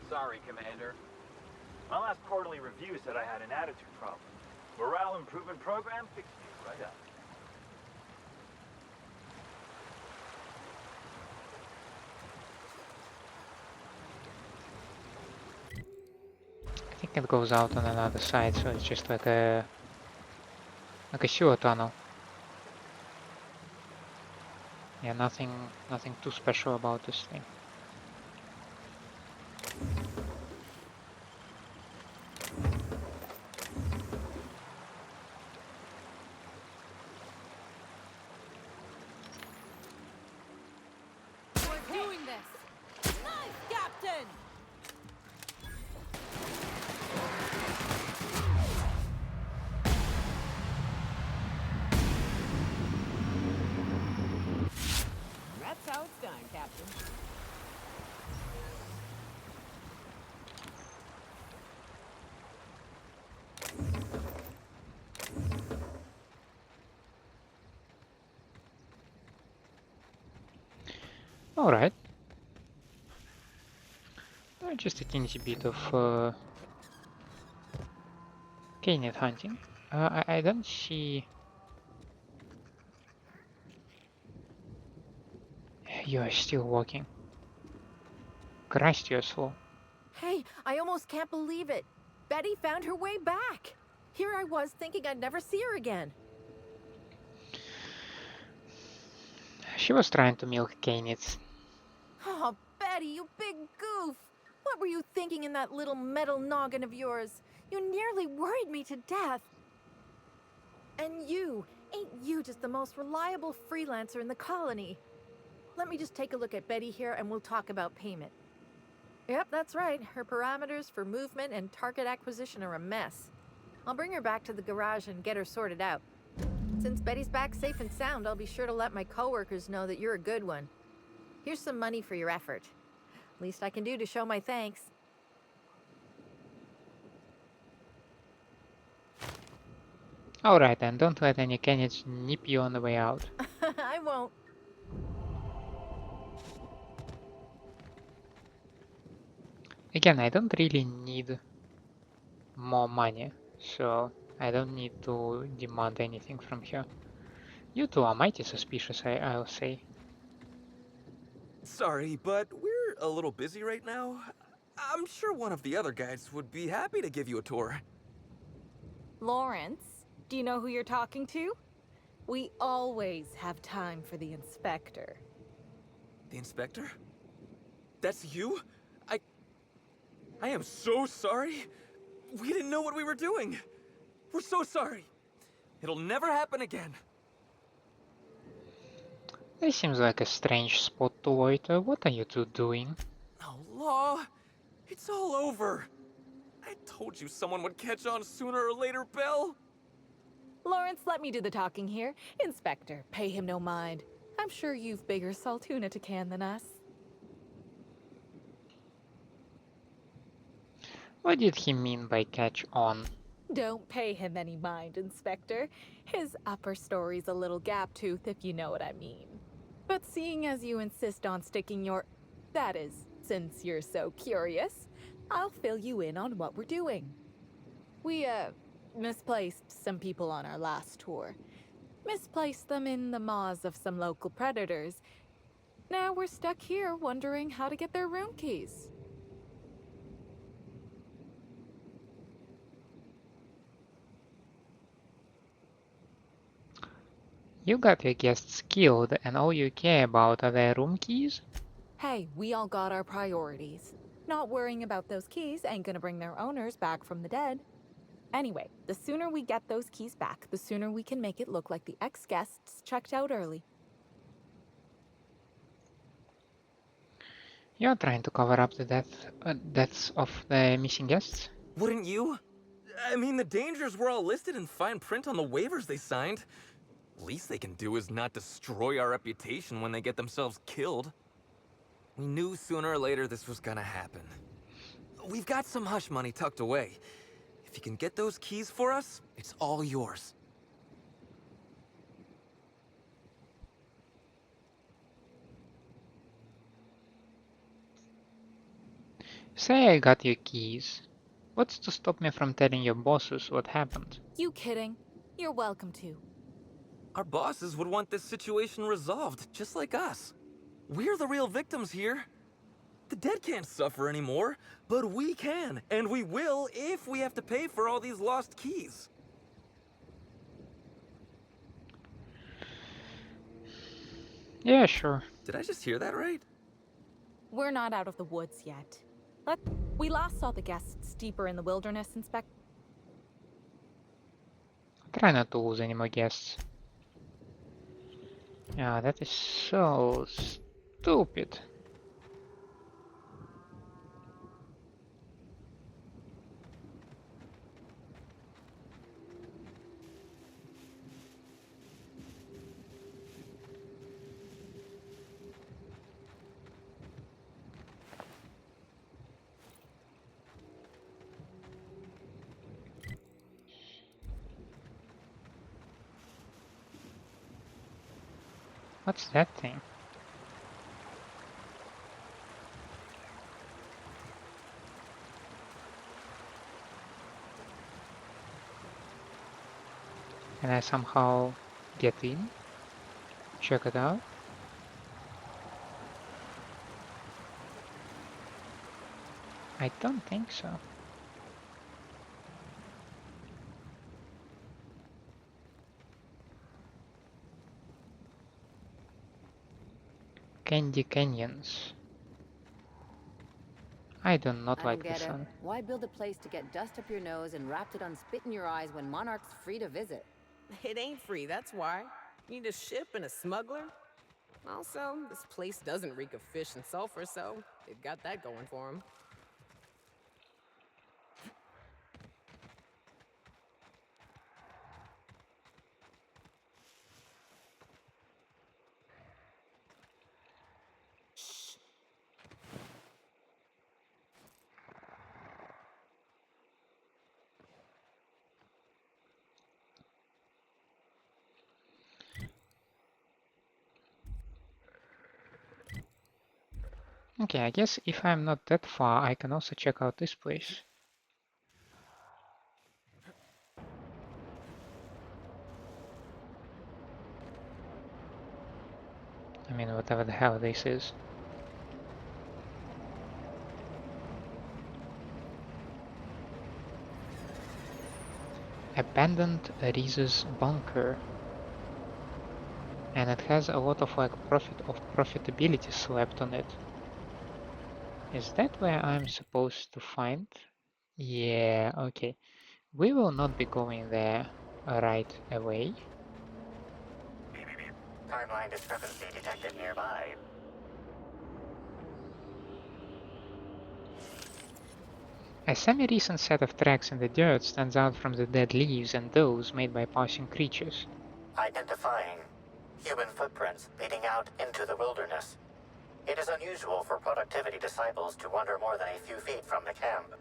Sorry, Commander. My last quarterly review said I had an attitude problem. Morale improvement program fixed me right up. I think it goes out on another side, so it's just like a sewer tunnel. Yeah, nothing too special about this thing. We're doing this! Nice, Captain! That's how it's done, Captain. Alright. Just a teensy bit of K-net hunting. I don't see... You are still walking. Christ, you're slow. Hey, I almost can't believe it. Betty found her way back. Here I was thinking I'd never see her again. She was trying to milk K-nets. Oh, Betty, you big goof. What were you thinking in that little metal noggin of yours? You nearly worried me to death. And ain't you just the most reliable freelancer in the colony? Let me just take a look at Betty here and we'll talk about payment. Yep, that's right. Her parameters for movement and target acquisition are a mess. I'll bring her back to the garage and get her sorted out. Since Betty's back safe and sound, I'll be sure to let my coworkers know that you're a good one. Here's some money for your effort. Least I can do to show my thanks. Alright then, don't let any K-nets nip you on the way out. I won't. Again, I don't really need more money, so I don't need to demand anything from her. You two are mighty suspicious, I'll say. Sorry, but we're a little busy right now. I'm sure one of the other guys would be happy to give you a tour. Lawrence, do you know who you're talking to? We always have time for the inspector. The inspector? That's you? I am so sorry. We didn't know what we were doing. We're so sorry. It'll never happen again. This seems like a strange spot to loiter. What are you two doing? Oh, Law. It's all over. I told you someone would catch on sooner or later, Belle. Lawrence, let me do the talking here. Inspector, pay him no mind. I'm sure you've bigger saltuna to can than us. What did he mean by catch on? Don't pay him any mind, Inspector. His upper story's a little gap-toothed, if you know what I mean. But seeing as you insist on sticking your... That is, since you're so curious, I'll fill you in on what we're doing. We, misplaced some people on our last tour. Misplaced them in the maws of some local predators. Now we're stuck here wondering how to get their room keys. You got your guests killed and all you care about are their room keys? Hey, we all got our priorities. Not worrying about those keys ain't gonna bring their owners back from the dead. Anyway, the sooner we get those keys back, the sooner we can make it look like the ex-guests checked out early. You're trying to cover up the deaths of the missing guests? Wouldn't you? I mean, the dangers were all listed in fine print on the waivers they signed. Least they can do is not destroy our reputation when they get themselves killed. We knew sooner or later this was gonna happen. We've got some hush money tucked away. If you can get those keys for us, it's all yours. Say I got your keys. What's to stop me from telling your bosses what happened? You kidding? You're welcome to. Our bosses would want this situation resolved, just like us. We're the real victims here. The dead can't suffer anymore, but we can, and we will if we have to pay for all these lost keys. Yeah, sure. Did I just hear that right? We're not out of the woods yet. We last saw the guests deeper in the wilderness, Inspector. Try not to lose any more guests. Yeah, that is so stupid. What's that thing? Can I somehow get in? Check it out? I don't think so. Candy Canyons. I do not like this one. Why build a place to get dust up your nose and wrapped it on spit in your eyes when Monarch's free to visit? It ain't free, that's why. You need a ship and a smuggler. Also, this place doesn't reek of fish and sulfur, so they've got that going for them. Okay, I guess if I'm not that far, I can also check out this place. I mean, whatever the hell this is. Abandoned Reese's bunker. And it has a lot of profitability slapped on it. Is that where I'm supposed to find? Yeah, okay. We will not be going there right away. Timeline discrepancy detected nearby. A semi-recent set of tracks in the dirt stands out from the dead leaves and those made by passing creatures. Identifying human footprints leading out into the wilderness. It is unusual for productivity disciples to wander more than a few feet from the camp.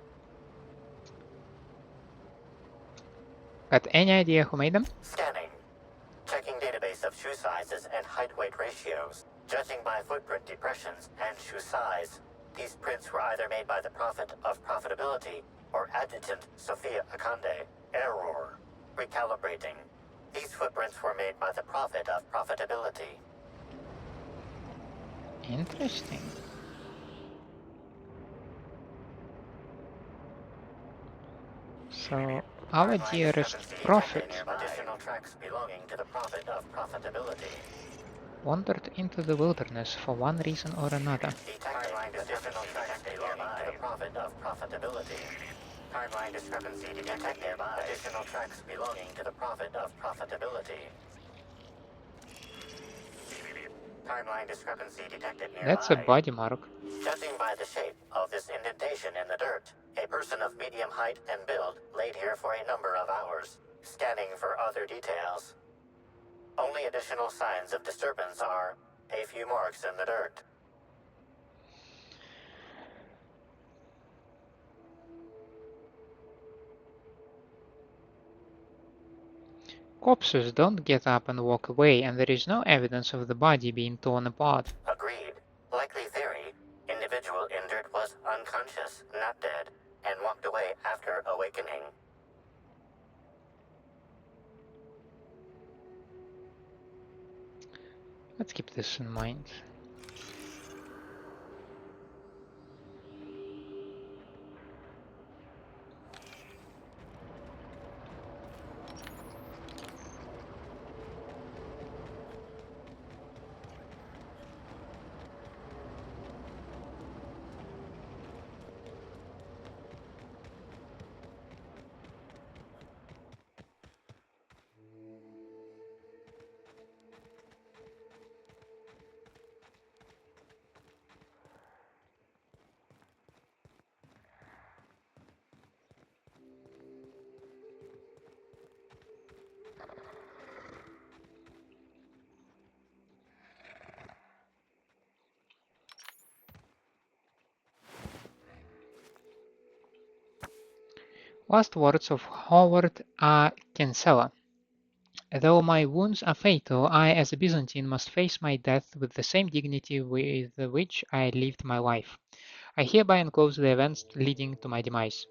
Got any idea who made them? Scanning. Checking database of shoe sizes and height-weight ratios. Judging by footprint depressions and shoe size, these prints were either made by the Prophet of Profitability or Adjutant Sophia Akande. Error. Recalibrating. These footprints were made by the Prophet of Profitability. Interesting. So, our dearest prophet Additional tracks belonging to the Prophet of Profitability. wandered into the wilderness for one reason or another. Timeline additional tracks belonging to the Prophet of Profitability. Timeline discrepancy detected. Additional tracks belonging to the Prophet of Profitability. Timeline discrepancy detected nearby. That's a body mark. Judging by the shape of this indentation in the dirt, a person of medium height and build laid here for a number of hours, scanning for other details. Only additional signs of disturbance are a few marks in the dirt. Corpses don't get up and walk away, and there is no evidence of the body being torn apart. Agreed. Likely theory, individual injured was unconscious, not dead, and walked away after awakening. Let's keep this in mind. Last words of Howard A. Kinsella. Though my wounds are fatal, I as a Byzantine must face my death with the same dignity with which I lived my life. I hereby enclose the events leading to my demise.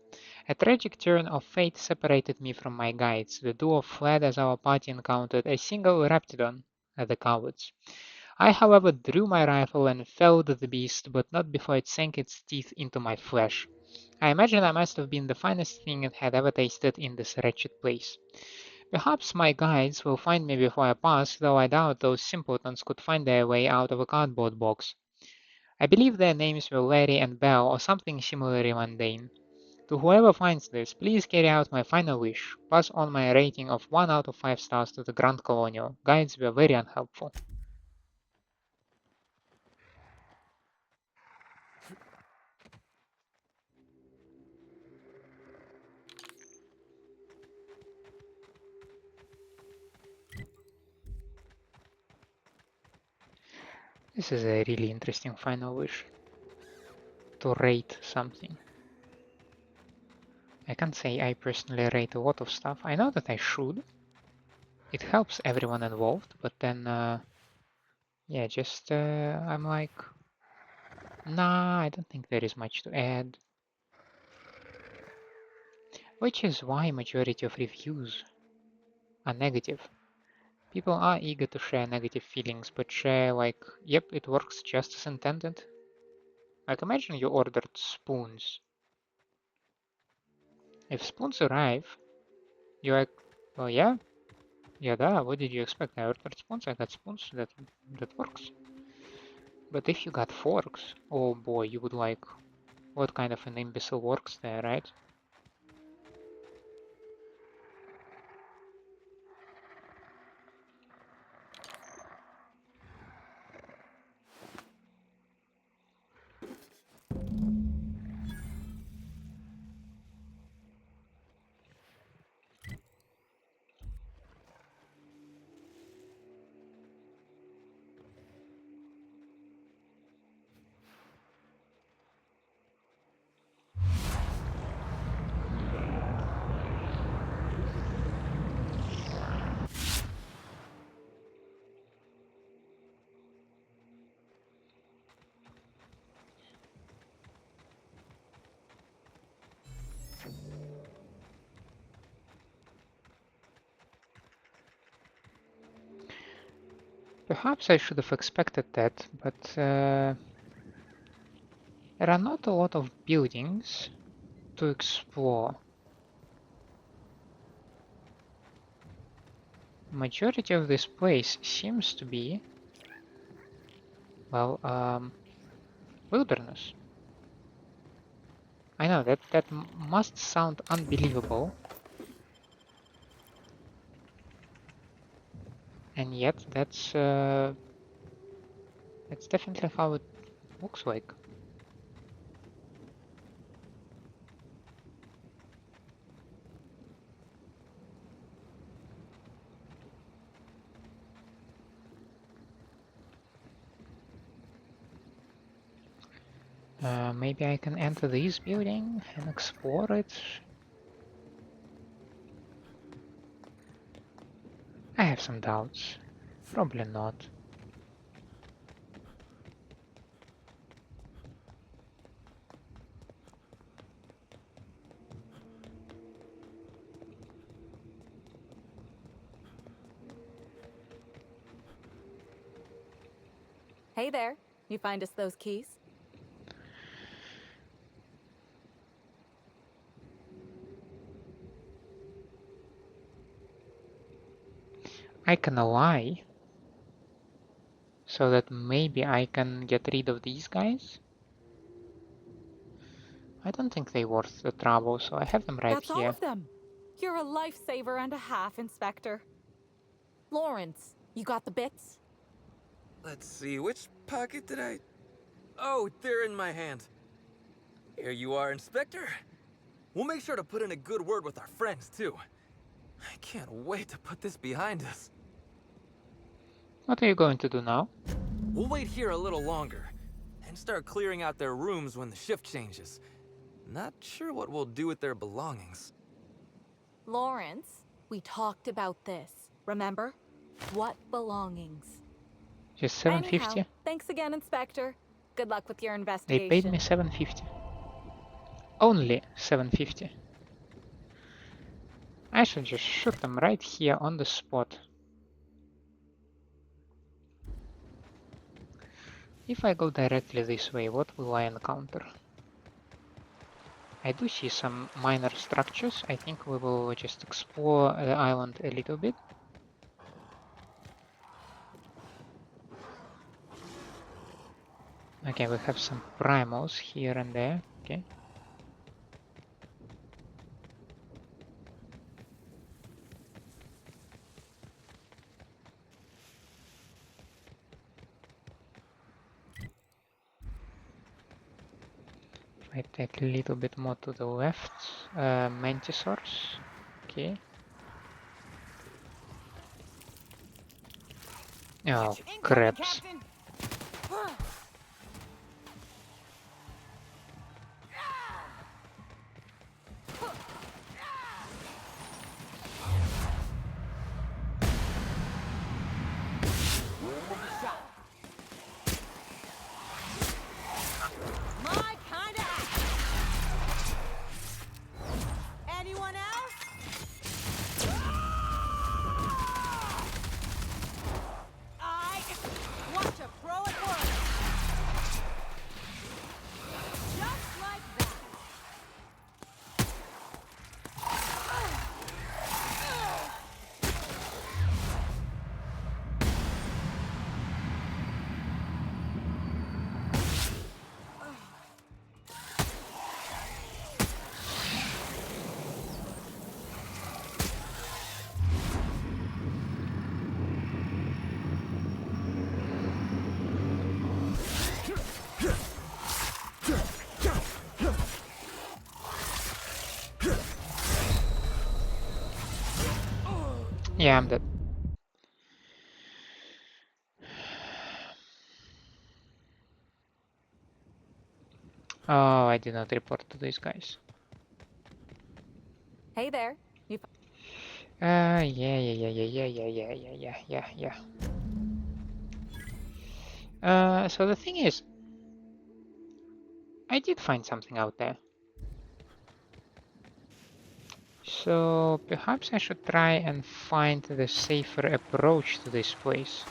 A tragic turn of fate separated me from my guides. The duo fled as our party encountered a single raptidon, the cowards. I, however, drew my rifle and felled the beast, but not before it sank its teeth into my flesh. I imagine I must have been the finest thing it had ever tasted in this wretched place. Perhaps my guides will find me before I pass, though I doubt those simpletons could find their way out of a cardboard box. I believe their names were Larry and Bell, or something similarly mundane. To whoever finds this, please carry out my final wish. Pass on my rating of 1 out of 5 stars to the Grand Colonial. Guides were very unhelpful. This is a really interesting final wish. To rate something. I can't say I personally rate a lot of stuff. I know that I should. It helps everyone involved, but then, yeah, just, I'm like, nah, I don't think there is much to add. Which is why majority of reviews are negative. People are eager to share negative feelings, but share like, yep, it works just as intended. Like imagine you ordered spoons. If spoons arrive, you're like, well, yeah, what did you expect? I ordered spoons, I got spoons, that works. But if you got forks, oh boy, you would like, what kind of an imbecile works there, right? Perhaps I should have expected that, but there are not a lot of buildings to explore. Majority of this place seems to be, well, wilderness. I know that must sound unbelievable, and yet that's definitely how it looks like. Maybe I can enter this building and explore it. I have some doubts. Probably not. Hey there. You find us those keys? I can lie so that maybe I can get rid of these guys. I don't think they're worth the trouble, so I have them right That's here. all of them. You're a lifesaver and a half, Inspector. Lawrence, you got the bits? Let's see, which pocket did I... Oh, they're in my hand. Here you are, Inspector. We'll make sure to put in a good word with our friends, too. I can't wait to put this behind us. What are you going to do now? We'll wait here a little longer, and start clearing out their rooms when the shift changes. Not sure what we'll do with their belongings. Lawrence, we talked about this, remember? What belongings? Just 750? Anyhow, thanks again, Inspector. Good luck with your They investigation. paid me 750. Only 750. I should just shoot them right here on the spot. If I go directly this way, what will I encounter? I do see some minor structures. I think we will just explore the island a little bit. Okay, we have some primals here and there. Okay. If I take a little bit more to the left, mantisaurs. Okay. Oh, crabs. My kind of Anyone else? I watch a pro at work. Just like that. Yeah, I'm dead. Oh, I did not report to these guys. Hey there. You Yeah. So the thing is, I did find something out there. So perhaps I should try and find the safer approach to this place.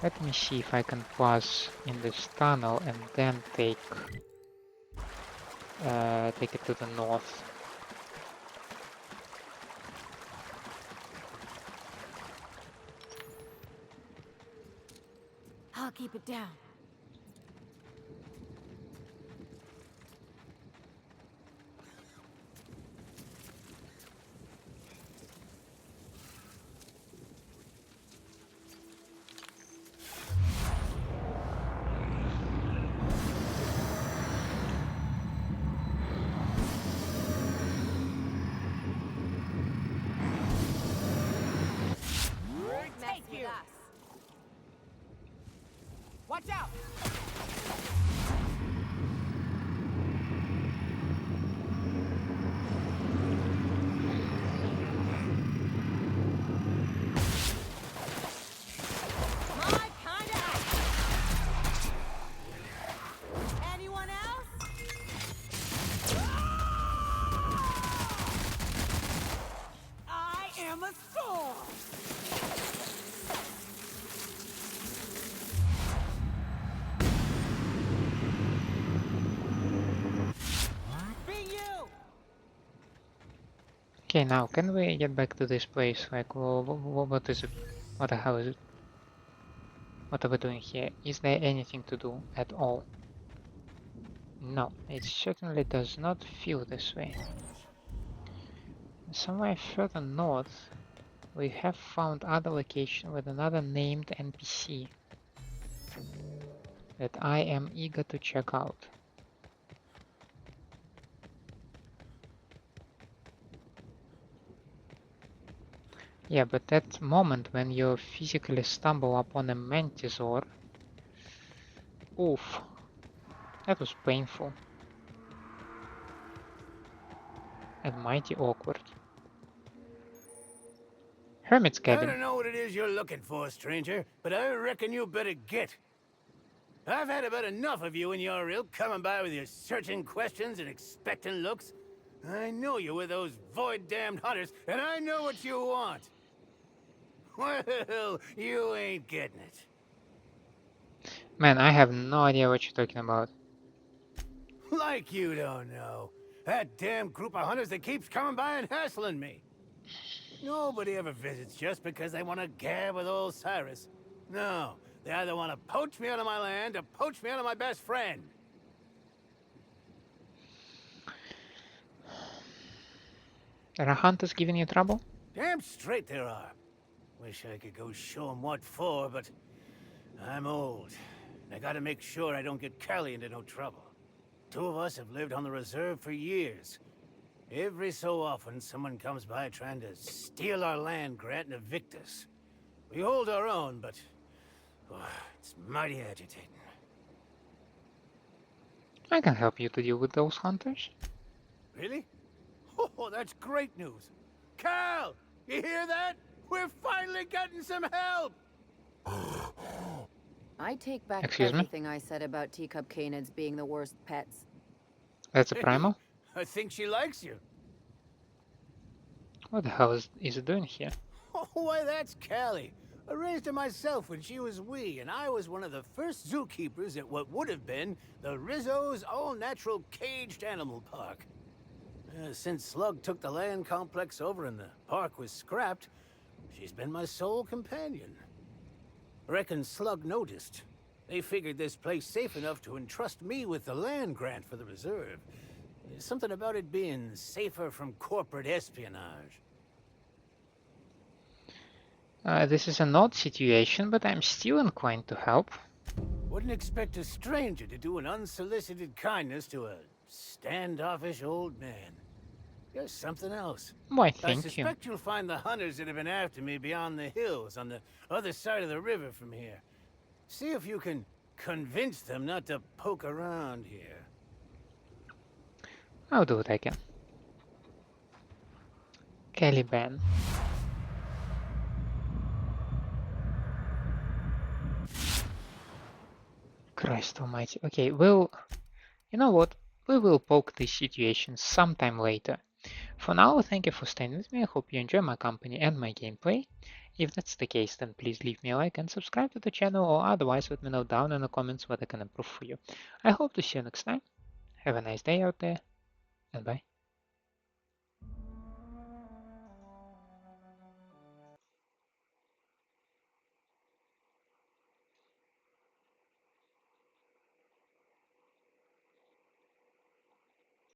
Let me see if I can pass in this tunnel and then take it to the north. I'll keep it down. Take you! Watch out! My kind of. Anyone else? I am a storm! Okay, now can we get back to this place? Like, what is it? What the hell is it? What are we doing here? Is there anything to do at all? No, it certainly does not feel this way. Somewhere further north, we have found other location with another named NPC that I am eager to check out. Yeah, but that moment when you physically stumble upon a mantisaur, oof, that was painful. And mighty awkward. Hermit's I cabin. don't know what it is you're looking for, stranger, but I reckon you better get. I've had about enough of you and your ilk coming by with your searching questions and expectant looks. I know you're with those void-damned hunters, and I know what you want. Well, you ain't getting it. Man, I have no idea what you're talking about. Like you don't know. That damn group of hunters that keeps coming by and hassling me. Nobody ever visits just because they want to gab with old Cyrus. No, they either want to poach me out of my land or poach me out of my best friend. Are hunters giving you trouble? Damn straight there are. Wish I could go show them what for, but I'm old. I gotta make sure I don't get Callie into no trouble. Two of us have lived on the reserve for years. Every so often, someone comes by trying to steal our land grant and evict us. We hold our own, but it's mighty agitating. I can help you to deal with those hunters. Really? Oh, that's great news. Cal, you hear that? We're finally getting some help! I take back Excuse me? everything I said about teacup canids being the worst pets. That's a primal? I think she likes you. What the hell is it doing here? Oh, why, that's Callie. I raised her myself when she was wee, and I was one of the first zookeepers at what would have been the Rizzo's all-natural caged animal park. Since Slug took the land complex over and the park was scrapped, she's been my sole companion. Reckon Slug noticed. They figured this place safe enough to entrust me with the land grant for the reserve. Something about it being safer from corporate espionage. This is an odd situation, but I'm still inclined to help. Wouldn't expect a stranger to do an unsolicited kindness to a standoffish old man. You're something else. Why, I thank you. suspect you'll find the hunters that have been after me beyond the hills, on the other side of the river from here. See if you can convince them not to poke around here. I'll do what I can. Caliban. Christ almighty. Okay, well, you know what? We will poke this situation sometime later. For now, thank you for staying with me. I hope you enjoy my company and my gameplay. If that's the case, then please leave me a like and subscribe to the channel, or otherwise let me know down in the comments what I can improve for you. I hope to see you next time. Have a nice day out there, and bye.